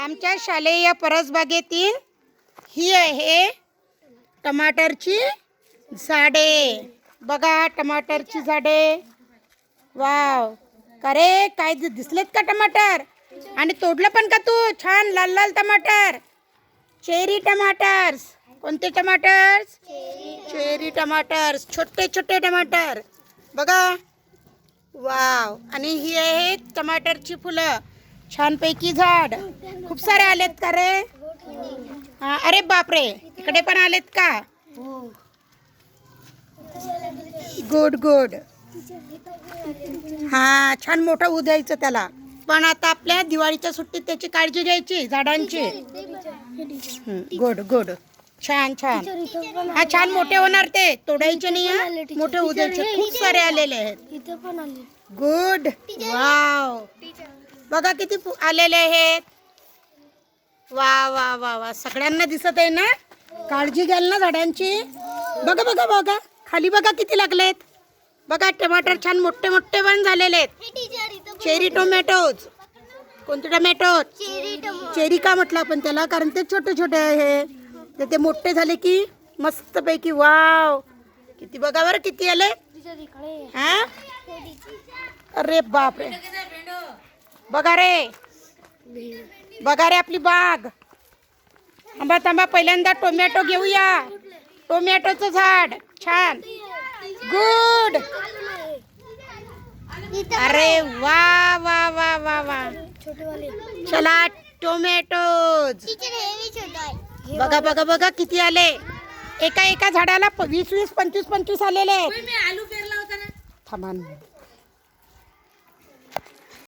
आमच्या शालेय परसबागेतील ही आहे टमाटरची झाडे. बघा टमाटरची झाडे. वाव, अरे काय दिसलेत का टमाटर? आणि तोडलं पण का तू? छान लाल लाल टमाटर, चेरी टमाटर्स. कोणते टमाटर्स? चेरी टमाटर्स, छोटे छोटे टमाटर. बघा वाव. आणि ही आहे टमाटरची फुलं. छानपैकी झाड. खूप सारे आलेत का रे? हा, अरे बापरे, इकडे पण आलेत का? Good good. हा, छान मोठं होऊ द्यायचं त्याला. पण आता आपल्या दिवाळीच्या सुट्टीत त्याची काळजी घ्यायची झाडांची. गुड गुड, छान छान. हा, छान मोठे होणार ते. तोडायचे नाही, मोठे होऊ द्यायचे. खूप सारे आलेले आहेत. गुड. वाव, बघा किती आलेले आहेत. वा वा वा वा, सगळ्यांना दिसत आहे ना? काळजी घ्याल ना झाडांची. बघा बघा बघा, खाली बघा किती लागलेत. बघा टमाटर छान मोठे मोठे पण झालेले आहेत. Cherry tomatoes. कोणते टोमॅटो? चेरी का म्हटलं आपण त्याला? कारण ते छोटे छोटे आहे. ते मोठे झाले की मस्त पैकी. वाव, किती बघा बरं किती आले. हा, अरे बापरे, बघा रे, बघा रे आपली बाग. थांबा थांबा, पहिल्यांदा टोमॅटो घेऊया. टोमॅटोचं झाड छान. गुड. अरे वा वा वा वा वा. चला टोमॅटोज. बघा बघा बघा किती आले. एका एका झाडाला 20-20, 25-25 आलेले. थांबा.